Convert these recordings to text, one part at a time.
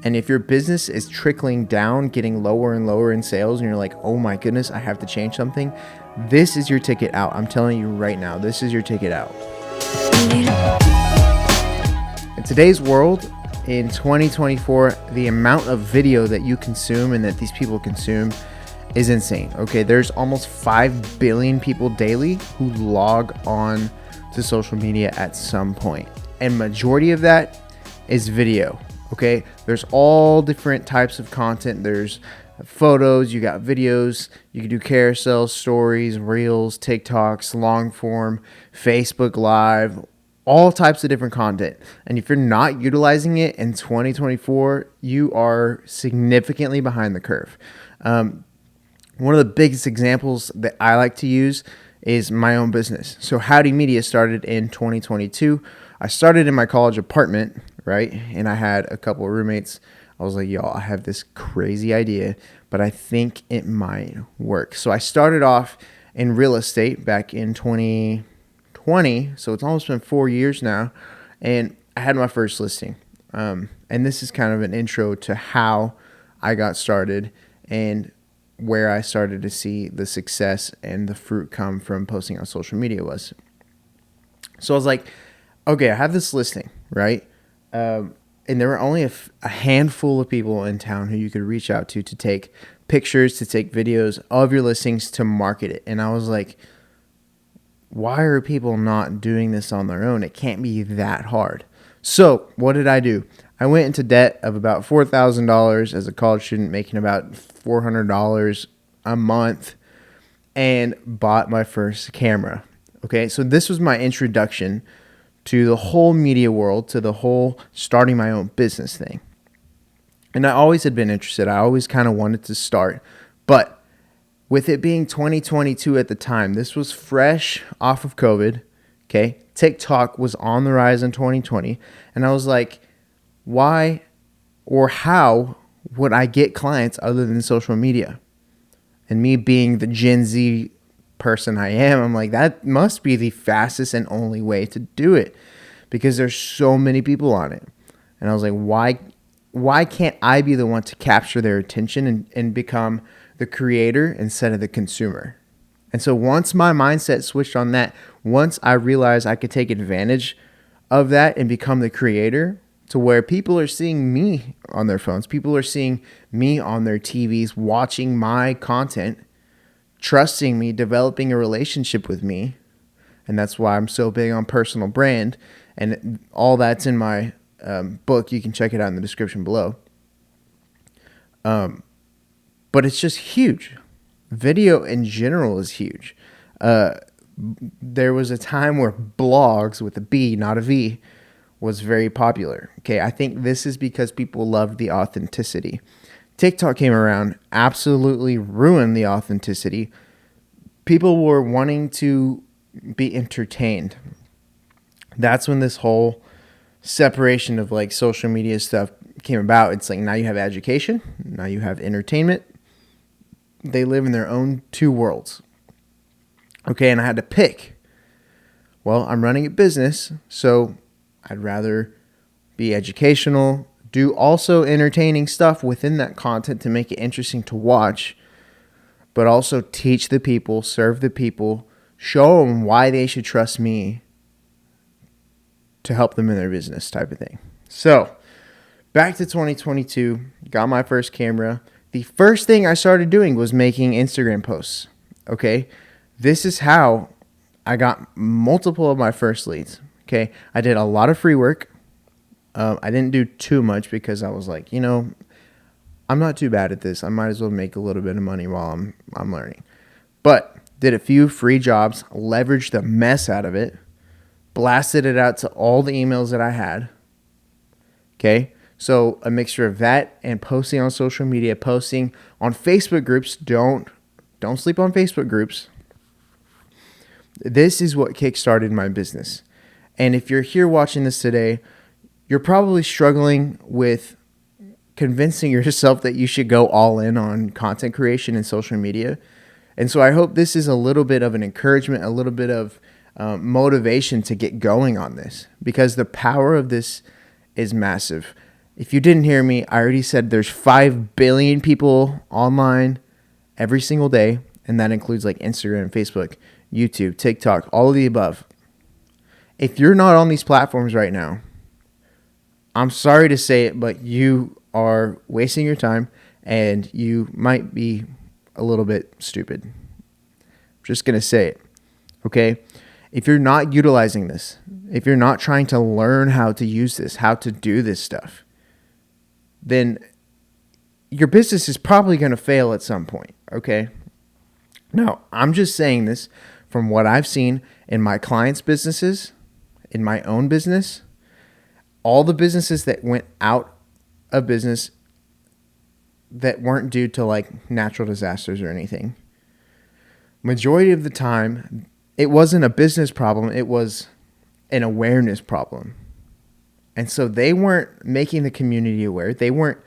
And if your business is trickling down, getting lower and lower in sales, and you're like, oh my goodness, I have to change something, this is your ticket out. I'm telling you right now, this is your ticket out. In today's world, in 2024, the amount of video that you consume and that these people consume is insane. Okay, there's almost 5 billion people daily who log on to social media at some point. And majority of that is video. Okay, there's all different types of content. There's photos, you got videos, you can do carousels, stories, reels, TikToks, long form, Facebook Live, all types of different content. And if you're not utilizing it in 2024, you are significantly behind the curve. One of the biggest examples that I like to use is my own business. So Howdy Media started in 2022. I started in my college apartment, right? And I had a couple of roommates. I was like, y'all, I have this crazy idea, but I think it might work. So I started off in real estate back in 2020. So it's almost been 4 years now. And I had my first listing. And this is kind of an intro to how I got started and where I started to see the success and the fruit come from posting on social media was. So I was like, okay, I have this listing, right? And there were only a handful of people in town who you could reach out to take pictures, to take videos of your listings, to market it. And I was like, why are people not doing this on their own? It can't be that hard. So what did I do? I went into debt of about $4,000 as a college student, making about $400 a month, and bought my first camera. Okay, so this was my introduction to the whole media world, to the whole starting my own business thing. And I always had been interested. I always kind of wanted to start. But with it being 2022 at the time, this was fresh off of COVID. Okay, TikTok was on the rise in 2020. And I was like, why or how would I get clients other than social media? And me being the Gen Z person I am, I'm like, that must be the fastest and only way to do it because there's so many people on it. And I was like, why can't I be the one to capture their attention and become the creator instead of the consumer? And so once my mindset switched on that, once I realized I could take advantage of that and become the creator, to where people are seeing me on their phones, people are seeing me on their TVs, watching my content, trusting me, developing a relationship with me. And that's why I'm so big on personal brand. And all that's in my book. You can check it out in the description below. But it's just huge. Video in general is huge. There was a time where blogs with a B, not a V, was very popular. Okay, I think this is because people loved the authenticity. TikTok came around, absolutely ruined the authenticity. People were wanting to be entertained. That's when this whole separation of like social media stuff came about. It's like now you have education, now you have entertainment. They live in their own two worlds. Okay, and I had to pick. Well, I'm running a business, so I'd rather be educational, do also entertaining stuff within that content to make it interesting to watch, but also teach the people, serve the people, show them why they should trust me to help them in their business type of thing. So back to 2022, got my first camera. The first thing I started doing was making Instagram posts. Okay, this is how I got multiple of my first leads. Okay, I did a lot of free work. I didn't do too much because I was like, I'm not too bad at this. I might as well make a little bit of money while I'm learning. But did a few free jobs, leveraged the mess out of it, blasted it out to all the emails that I had. Okay, so a mixture of that and posting on social media, posting on Facebook groups. Don't sleep on Facebook groups. This is what kickstarted my business. And if you're here watching this today, you're probably struggling with convincing yourself that you should go all in on content creation and social media. And so I hope this is a little bit of an encouragement, a little bit of motivation to get going on this, because the power of this is massive. If you didn't hear me, I already said there's 5 billion people online every single day, and that includes like Instagram, Facebook, YouTube, TikTok, all of the above. If you're not on these platforms right now, I'm sorry to say it, but you are wasting your time and you might be a little bit stupid. I'm just going to say it, okay? If you're not utilizing this, if you're not trying to learn how to use this, how to do this stuff, then your business is probably going to fail at some point, okay? Now, I'm just saying this from what I've seen in my clients' businesses, in my own business. All the businesses that went out of business that weren't due to like natural disasters or anything, majority of the time, it wasn't a business problem. It was an awareness problem. And so they weren't making the community aware. They weren't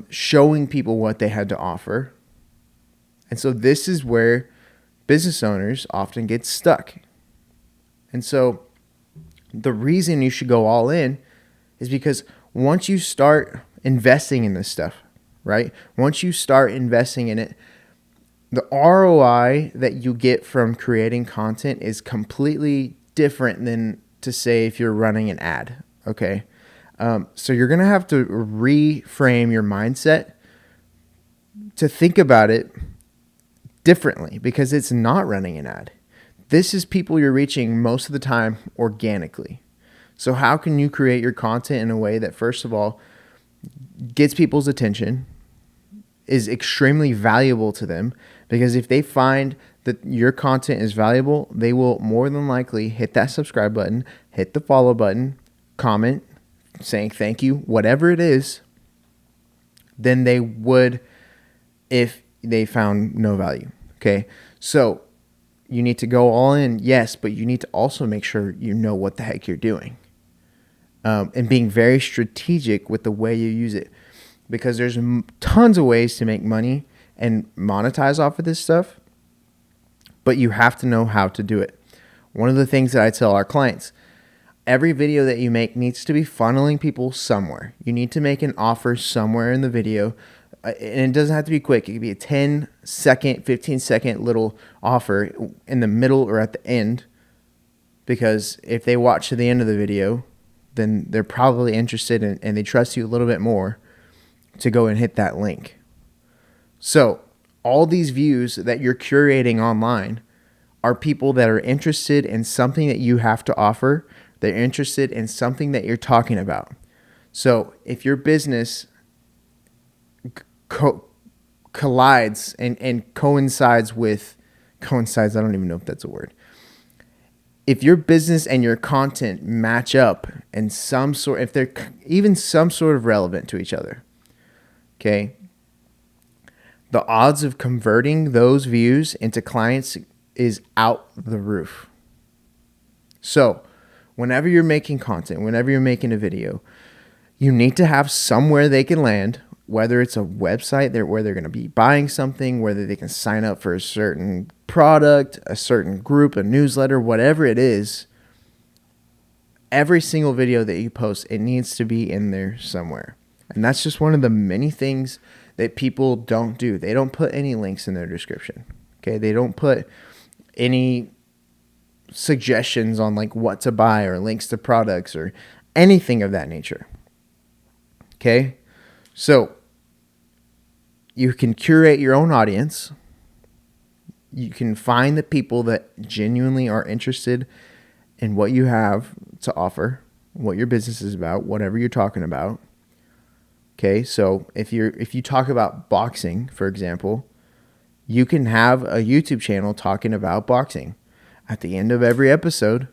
showing people what they had to offer. And so this is where business owners often get stuck. And so the reason you should go all in is because once you start investing in this stuff, right? Once you start investing in it, the ROI that you get from creating content is completely different than to say if you're running an ad, okay? So you're going to have to reframe your mindset to think about it differently because it's not running an ad. This is people you're reaching most of the time organically. So how can you create your content in a way that, first of all, gets people's attention, is extremely valuable to them? Because if they find that your content is valuable, they will more than likely hit that subscribe button, hit the follow button, comment, saying thank you, whatever it is, than they would if they found no value. Okay, so you need to go all in, yes, but you need to also make sure you know what the heck you're doing. And being very strategic with the way you use it. Because there's tons of ways to make money and monetize off of this stuff, but you have to know how to do it. One of the things that I tell our clients, every video that you make needs to be funneling people somewhere. You need to make an offer somewhere in the video. And it doesn't have to be quick. It could be a 10-second, 15-second little offer in the middle or at the end. Because if they watch to the end of the video, then they're probably interested and they trust you a little bit more to go and hit that link. So all these views that you're curating online are people that are interested in something that you have to offer. They're interested in something that you're talking about. So if your business collides and coincides, I don't even know if that's a word. If your business and your content match up in some sort, if they're even some sort of relevant to each other, okay, the odds of converting those views into clients is out the roof. So whenever you're making content, whenever you're making a video, you need to have somewhere they can land, whether it's a website where they're going to be buying something, whether they can sign up for a certain product, a certain group, a newsletter, whatever it is. Every single video that you post, it needs to be in there somewhere. And that's just one of the many things that people don't do. They don't put any links in their description. Okay, they don't put any suggestions on like what to buy or links to products or anything of that nature. Okay, so you can curate your own audience. You can find the people that genuinely are interested in what you have to offer, what your business is about, whatever you're talking about. Okay, so if you talk about boxing, for example, you can have a YouTube channel talking about boxing. At the end of every episode,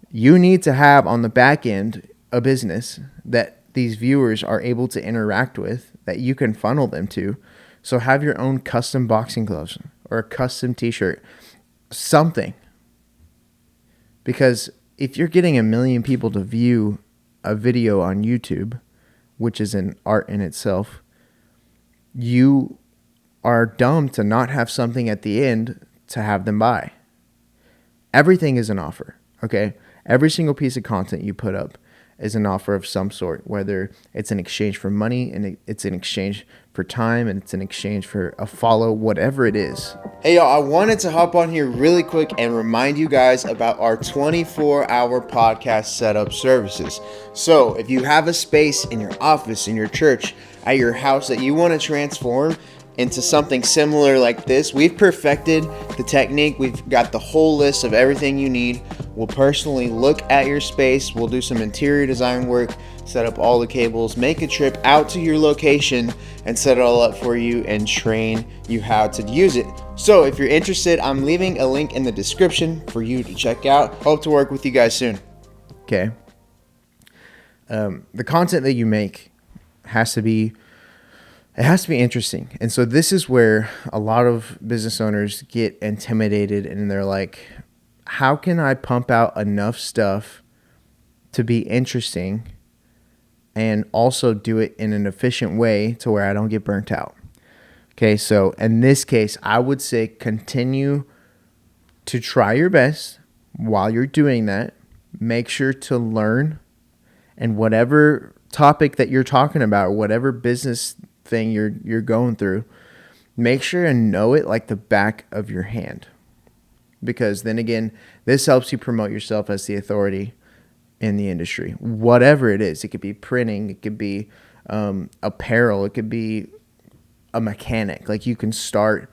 you need to have on the back end a business that these viewers are able to interact with, that you can funnel them to. So have your own custom boxing gloves or a custom t-shirt, something. Because if you're getting 1 million people to view a video on YouTube, which is an art in itself, you are dumb to not have something at the end to have them buy. Everything is an offer, okay? Every single piece of content you put up, is an offer of some sort, whether it's in exchange for money and it's in exchange for time and it's in exchange for a follow, whatever it is. Hey y'all, I wanted to hop on here really quick and remind you guys about our 24-hour podcast setup services. So if you have a space in your office, in your church, at your house that you want to transform into something similar like this, we've perfected the technique. We've got the whole list of everything you need. We'll personally look at your space. We'll do some interior design work, set up all the cables, make a trip out to your location and set it all up for you and train you how to use it. So if you're interested, I'm leaving a link in the description for you to check out. Hope to work with you guys soon. Okay. The content that you make has to be interesting. And so this is where a lot of business owners get intimidated and they're like, how can I pump out enough stuff to be interesting and also do it in an efficient way to where I don't get burnt out? Okay, so in this case, I would say continue to try your best while you're doing that. Make sure to learn, and whatever topic that you're talking about, whatever business thing you're going through, make sure and know it like the back of your hand, because then again, this helps you promote yourself as the authority in the industry, whatever it is. It could be printing, it could be apparel, it could be a mechanic. Like, you can start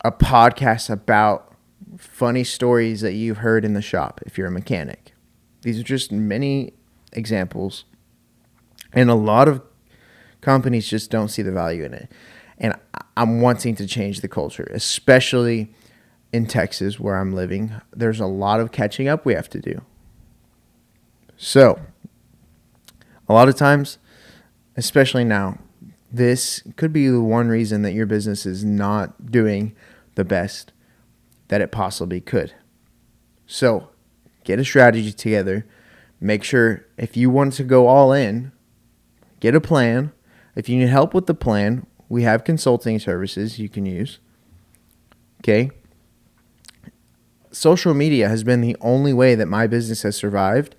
a podcast about funny stories that you've heard in the shop if you're a mechanic. These are just many examples, and a lot of companies just don't see the value in it. And I'm wanting to change the culture, especially in Texas where I'm living. There's a lot of catching up we have to do. So a lot of times, especially now, this could be the one reason that your business is not doing the best that it possibly could. So get a strategy together. Make sure, if you want to go all in, get a plan. If you need help with the plan, we have consulting services you can use. Okay? Social media has been the only way that my business has survived.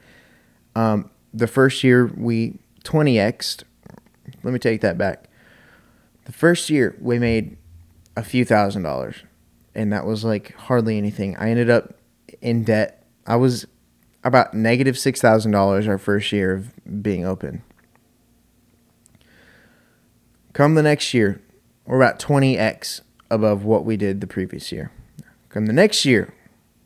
The first year we 20x'd. Let me take that back. The first year we made a few $1,000s, and that was like hardly anything. I ended up in debt. I was about negative $6,000 our first year of being open. Come the next year, we're about 20x above what we did the previous year. Come the next year,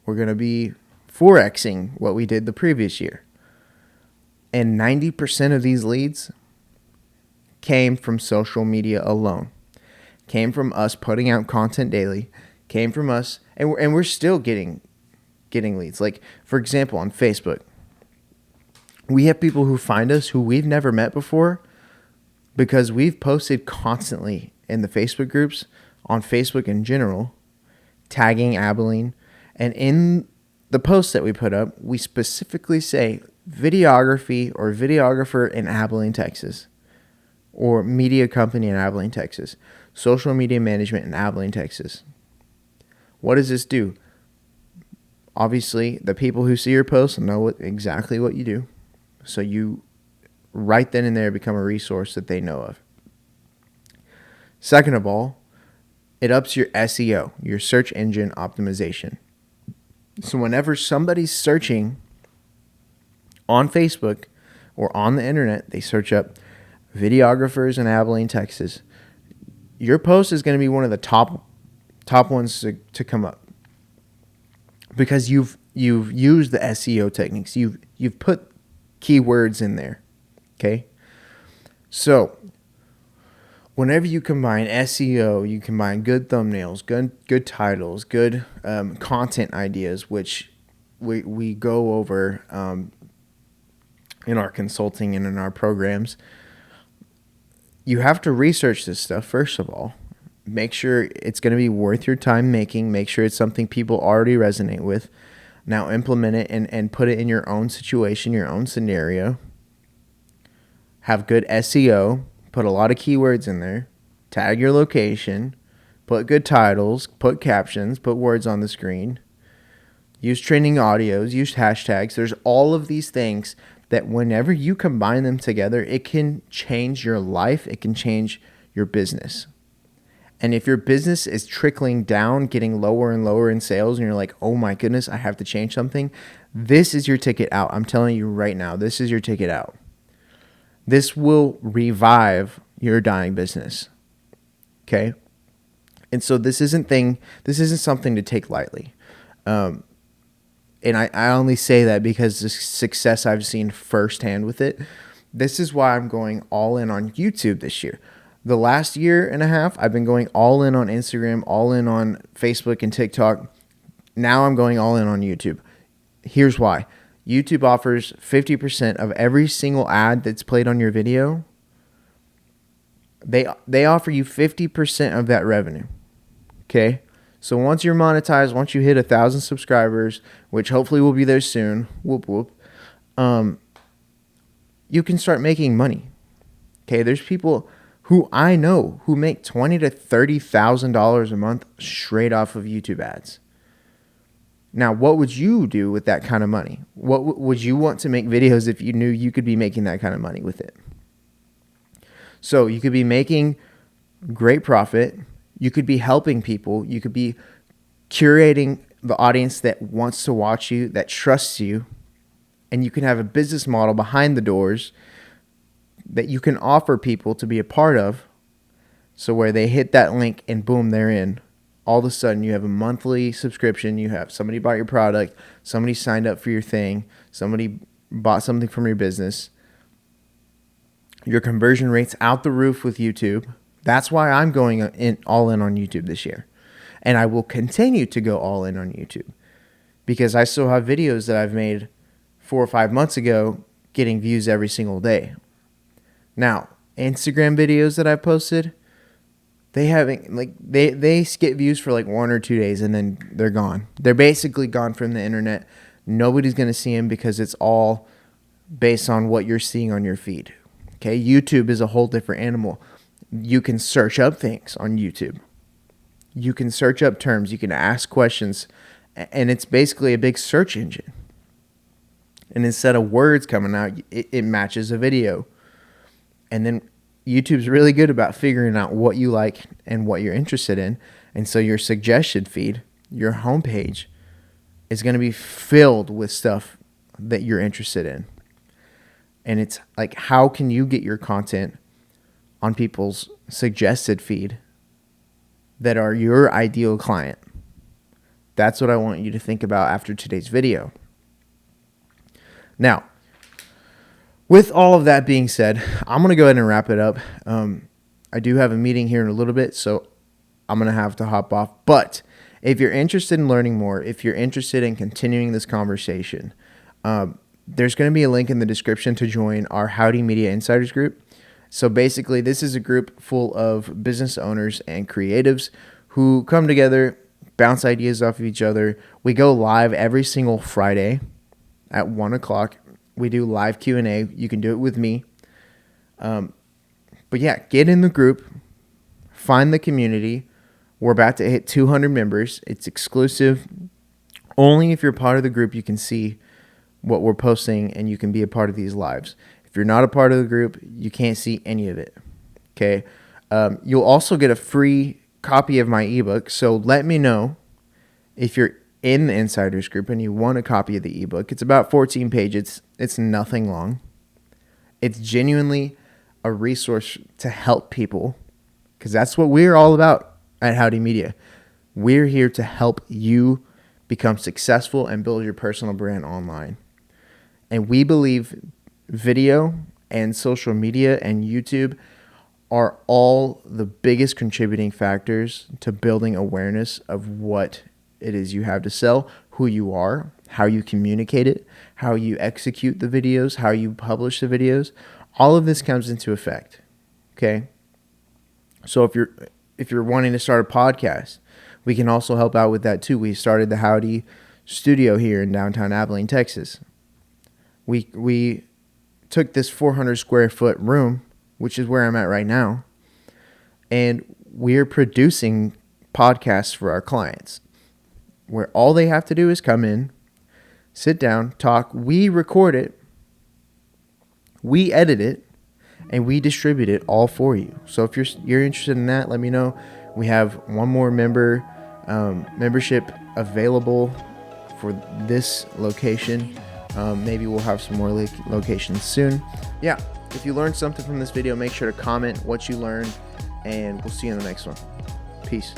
we're going to be 4xing what we did the previous year. And 90% of these leads came from social media alone. Came from us putting out content daily. Came from us, and we're still getting leads. Like, for example, on Facebook, we have people who find us who we've never met before, because we've posted constantly in the Facebook groups, on Facebook in general, tagging Abilene. And in the posts that we put up, we specifically say videography or videographer in Abilene, Texas, or media company in Abilene, Texas, social media management in Abilene, Texas. What does this do? Obviously, the people who see your posts know exactly what you do. So you right then and there become a resource that they know of. Second of all, it ups your SEO, your search engine optimization. So whenever somebody's searching on Facebook or on the internet, they search up videographers in Abilene, Texas, your post is going to be one of the top ones to come up, because you've used the SEO techniques. You've put keywords in there. Okay? So whenever you combine SEO, you combine good thumbnails, good titles, good content ideas, which we go over in our consulting and in our programs. You have to research this stuff, first of all. Make sure it's going to be worth your time making. Make sure it's something people already resonate with. Now implement it and put it in your own situation, your own scenario. Have good SEO. Put a lot of keywords in there. Tag your location. Put good titles. Put captions. Put words on the screen. Use trending audios. Use hashtags. There's all of these things that whenever you combine them together, it can change your life. It can change your business. And if your business is trickling down, getting lower and lower in sales, and you're like, oh my goodness, I have to change something, this is your ticket out. I'm telling you right now, this is your ticket out. This will revive your dying business. Okay? And so this isn't something to take lightly. And I only say that because the success I've seen firsthand with it. This is why I'm going all in on YouTube this year. The last year and a half, I've been going all in on Instagram, all in on Facebook and TikTok. Now I'm going all in on YouTube. Here's why. YouTube offers 50% of every single ad that's played on your video. They offer you 50% of that revenue. Okay? So once you're monetized, once you hit 1,000 subscribers, which hopefully will be there soon, whoop whoop, you can start making money. Okay? There's people who I know who make $20,000 to $30,000 a month straight off of YouTube ads. Now, what would you do with that kind of money? What would you want to make videos if you knew you could be making that kind of money with it? So you could be making great profit. You could be helping people. You could be curating the audience that wants to watch you, that trusts you. And you can have a business model behind the doors that you can offer people to be a part of. So where they hit that link and boom, they're in. All of a sudden you have a monthly subscription. You have somebody bought your product. Somebody signed up for your thing. Somebody bought something from your business. Your conversion rate's out the roof with YouTube. That's why I'm going all in on YouTube this year. And I will continue to go all in on YouTube because I still have videos that I've made 4 or 5 months ago getting views every single day. Now, Instagram videos that I've posted, they get views for like 1 or 2 days and then they're gone. They're basically gone from the internet. Nobody's going to see them because it's all based on what you're seeing on your feed. Okay, YouTube is a whole different animal. You can search up things on YouTube. You can search up terms. You can ask questions. And it's basically a big search engine. And instead of words coming out, it matches a video. And then YouTube's really good about figuring out what you like and what you're interested in. And so your suggestion feed, your homepage, is going to be filled with stuff that you're interested in. And it's like, how can you get your content on people's suggested feed that are your ideal client? That's what I want you to think about after today's video. Now, with all of that being said, I'm going to go ahead and wrap it up. I do have a meeting here in a little bit, so I'm going to have to hop off. But if you're interested in learning more, if you're interested in continuing this conversation, there's going to be a link in the description to join our Howdy Media Insiders group. So basically, this is a group full of business owners and creatives who come together, bounce ideas off of each other. We go live every single Friday at 1 o'clock. We do live Q&A. You can do it with me. But yeah, get in the group. Find the community. We're about to hit 200 members. It's exclusive. Only if you're part of the group you can see what we're posting and you can be a part of these lives. If you're not a part of the group, you can't see any of it. Okay. You'll also get a free copy of my ebook. So let me know if you're in the Insiders group and you want a copy of the ebook. It's about 14 pages. It's nothing long. It's genuinely a resource to help people because that's what we're all about at Howdy Media. We're here to help you become successful and build your personal brand online. And we believe video and social media and YouTube are all the biggest contributing factors to building awareness of what it is you have to sell, who you are, how you communicate it, how you execute the videos, how you publish the videos. All of this comes into effect. Okay? So if you're wanting to start a podcast, we can also help out with that too. We started the Howdy studio here in downtown Abilene, Texas. We took this 400 square foot room, which is where I'm at right now, and we're producing podcasts for our clients where all they have to do is come in, sit down, talk. We record it, We edit it and we distribute it all for you. So if you're interested in that, let me know. We have one more membership available for this location. Maybe we'll have some more locations soon. Yeah, if you learned something from this video, make sure to comment what you learned, and we'll see you in the next one. Peace.